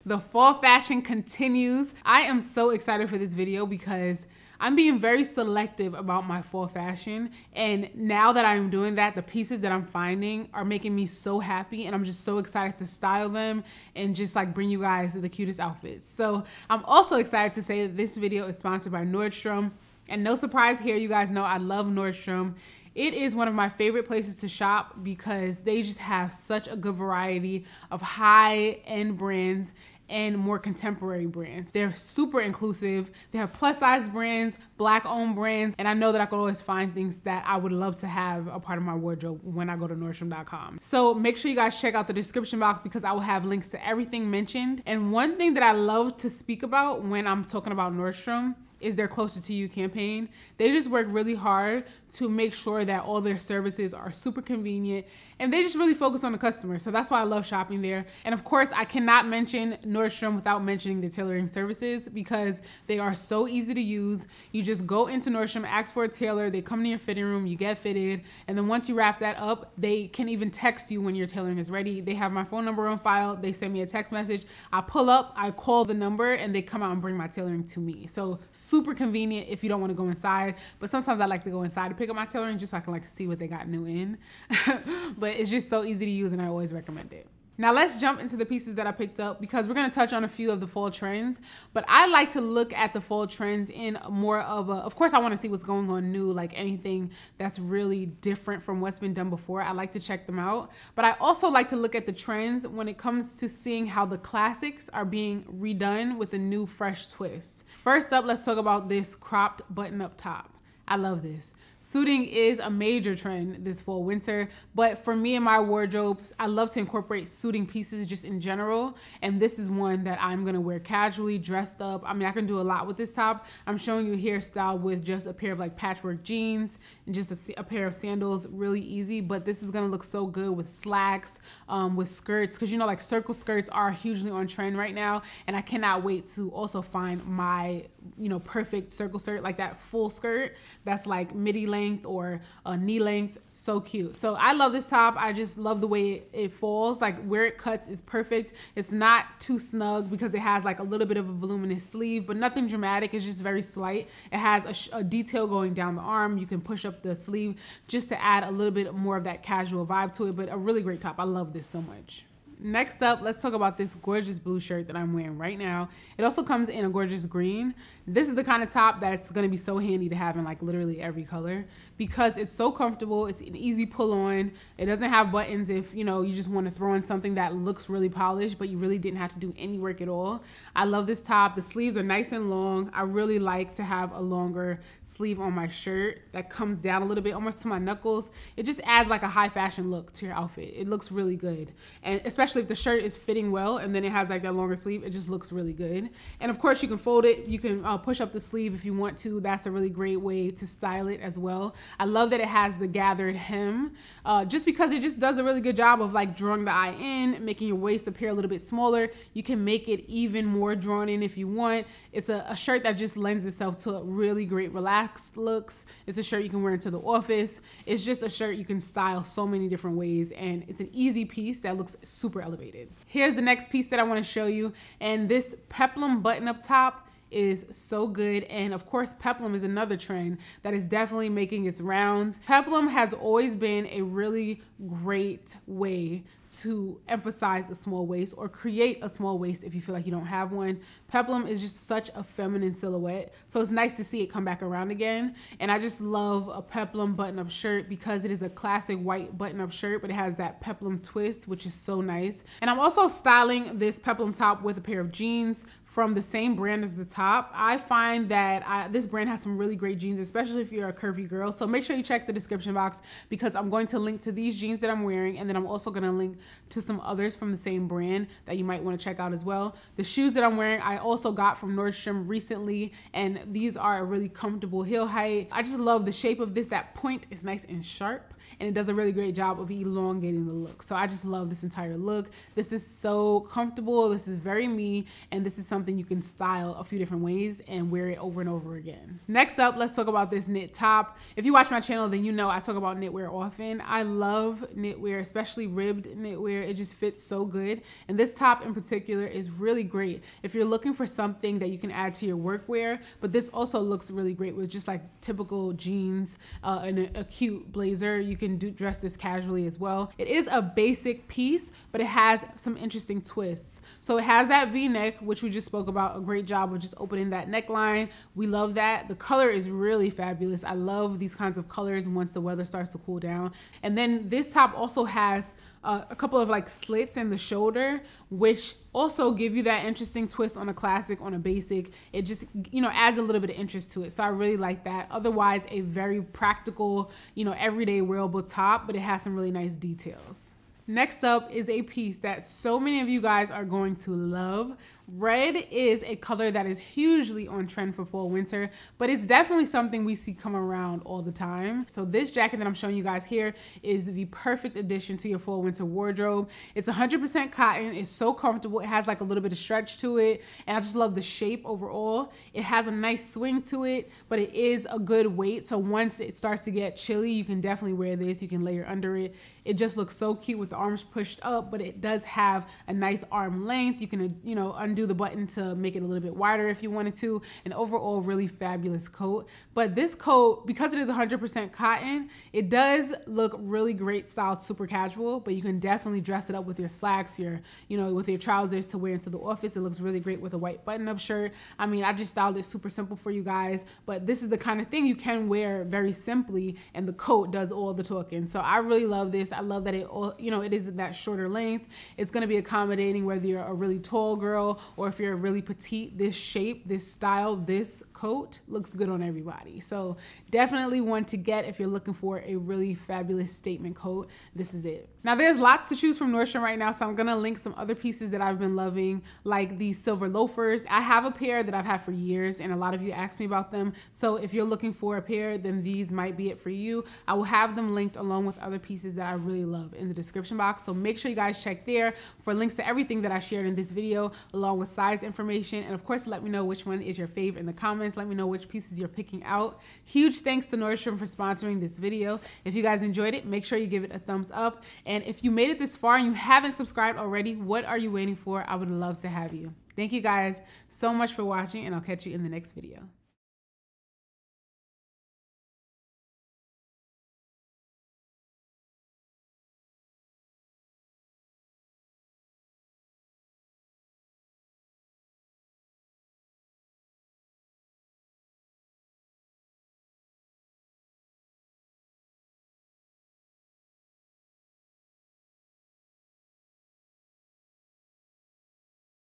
The fall fashion continues. I am so excited for this video because I'm being very selective about my fall fashion. And now that I'm doing that, the pieces that I'm finding are making me so happy, and I'm just so excited to style them and just like bring you guys the cutest outfits. So I'm also excited to say that this video is sponsored by Nordstrom. And no surprise here, you guys know I love Nordstrom. It is one of my favorite places to shop because they just have such a good variety of high-end brands and more contemporary brands. They're super inclusive. They have plus size brands, black owned brands, and I know that I can always find things that I would love to have a part of my wardrobe when I go to Nordstrom.com. So make sure you guys check out the description box because I will have links to everything mentioned. And one thing that I love to speak about when I'm talking about Nordstrom is their Closer to You campaign. They just work really hard to make sure that all their services are super convenient, and they just really focus on the customer. So that's why I love shopping there. And of course, I cannot mention Nordstrom without mentioning the tailoring services because they are so easy to use. You just go into Nordstrom, ask for a tailor, they come to your fitting room, you get fitted, and then once you wrap that up, they can even text you when your tailoring is ready. They have my phone number on file, they send me a text message, I pull up, I call the number, and they come out and bring my tailoring to me. So super convenient if you don't want to go inside, but sometimes I like to go inside to pick up my tailoring just so I can like see what they got new in. But it's just so easy to use and I always recommend it. Now let's jump into the pieces that I picked up because we're gonna touch on a few of the fall trends, but I like to look at the fall trends in more of course I wanna see what's going on new, like anything that's really different from what's been done before. I like to check them out, but I also like to look at the trends when it comes to seeing how the classics are being redone with a new fresh twist. First up, let's talk about this cropped button-up top. I love this. Suiting is a major trend this fall winter, but for me and my wardrobe, I love to incorporate suiting pieces just in general, and this is one that I'm gonna wear casually, dressed up. I mean, I can do a lot with this top. I'm showing you a hairstyle with just a pair of like patchwork jeans and just a pair of sandals, really easy, but this is gonna look so good with slacks, with skirts, because you know, like circle skirts are hugely on trend right now, and I cannot wait to also find my, you know, perfect circle skirt, like that full skirt that's like midi length or a knee length. So cute. So I love this top. I just love the way it falls, like where it cuts is perfect. It's not too snug because it has like a little bit of a voluminous sleeve, but nothing dramatic. It's just very slight. It has a detail going down the arm. You can push up the sleeve just to add a little bit more of that casual vibe to it, but a really great top. I love this so much. Next up, let's talk about this gorgeous blue shirt that I'm wearing right now. It also comes in a gorgeous green. This is the kind of top that's gonna be so handy to have in like literally every color because it's so comfortable. It's an easy pull on. It doesn't have buttons if you know you just want to throw in something that looks really polished, but you really didn't have to do any work at all. I love this top. The sleeves are nice and long. I really like to have a longer sleeve on my shirt that comes down a little bit, almost to my knuckles. It just adds like a high fashion look to your outfit. It looks really good, and especially if the shirt is fitting well and then it has like that longer sleeve, it just looks really good. And of course you can fold it, you can push up the sleeve if you want to. That's a really great way to style it as well. I love that it has the gathered hem just because it just does a really good job of like drawing the eye in, making your waist appear a little bit smaller. You can make it even more drawn in if you want. It's a shirt that just lends itself to really great relaxed looks. It's a shirt you can wear into the office. It's just a shirt you can style so many different ways, and it's an easy piece that looks super elevated. Here's the next piece that I want to show you, and this Peplum button-up top is so good. And of course, Peplum is another trend that is definitely making its rounds. Peplum has always been a really great way to emphasize a small waist or create a small waist if you feel like you don't have one. Peplum is just such a feminine silhouette, so it's nice to see it come back around again. And I just love a Peplum button-up shirt because it is a classic white button-up shirt, but it has that Peplum twist, which is so nice. And I'm also styling this Peplum top with a pair of jeans from the same brand as the top. I find that this brand has some really great jeans, especially if you're a curvy girl. So make sure you check the description box because I'm going to link to these jeans that I'm wearing, and then I'm also going to link to some others from the same brand that you might want to check out as well. The shoes that I'm wearing, I also got from Nordstrom recently, and these are a really comfortable heel height. I just love the shape of this. That point is nice and sharp, and it does a really great job of elongating the look. So I just love this entire look. This is so comfortable. This is very me, and this is something you can style a few different ways and wear it over and over again. Next up, let's talk about this knit top. If you watch my channel, then you know I talk about knitwear often. I love knitwear, especially ribbed knitwear. It just fits so good. And this top in particular is really great if you're looking for something that you can add to your workwear, but this also looks really great with just like typical jeans and a cute blazer. You can dress this casually as well. It is a basic piece, but it has some interesting twists. So it has that V-neck, which we just spoke about, a great job of just opening that neckline. We love that. The color is really fabulous. I love these kinds of colors once the weather starts to cool down. And then this top also has a couple of like slits in the shoulder, which also give you that interesting twist on a classic, on a basic. It just, you know, adds a little bit of interest to it. So I really like that. Otherwise, a very practical, you know, everyday wearable top, but it has some really nice details. Next up is a piece that so many of you guys are going to love. Red is a color that is hugely on trend for fall winter, but it's definitely something we see come around all the time. So this jacket that I'm showing you guys here is the perfect addition to your fall winter wardrobe. It's 100% cotton. It's so comfortable. It has like a little bit of stretch to it, and I just love the shape overall. It has a nice swing to it, but it is a good weight. So once it starts to get chilly, you can definitely wear this. You can layer under it. It just looks so cute with the arms pushed up, but it does have a nice arm length. You can, you know, undo the button to make it a little bit wider if you wanted to. An overall really fabulous coat. But this coat, because it is 100% cotton, it does look really great styled super casual, but you can definitely dress it up with your slacks, your, you know, with your trousers to wear into the office. It looks really great with a white button-up shirt. I mean, I just styled it super simple for you guys, but this is the kind of thing you can wear very simply, and the coat does all the talking. So I really love this. I love that it, you know, it is that shorter length. It's going to be accommodating whether you're a really tall girl or if you're a really petite. This shape, this style, this coat looks good on everybody. So definitely one to get if you're looking for a really fabulous statement coat. This is it. Now there's lots to choose from Nordstrom right now, so I'm gonna link some other pieces that I've been loving, like these silver loafers. I have a pair that I've had for years, and a lot of you asked me about them. So if you're looking for a pair, then these might be it for you. I will have them linked along with other pieces that I really love in the description box. So make sure you guys check there for links to everything that I shared in this video, along with size information. And of course, let me know which one is your favorite in the comments. Let me know which pieces you're picking out. Huge thanks to Nordstrom for sponsoring this video. If you guys enjoyed it, make sure you give it a thumbs up. And if you made it this far and you haven't subscribed already, what are you waiting for? I would love to have you. Thank you guys so much for watching, and I'll catch you in the next video.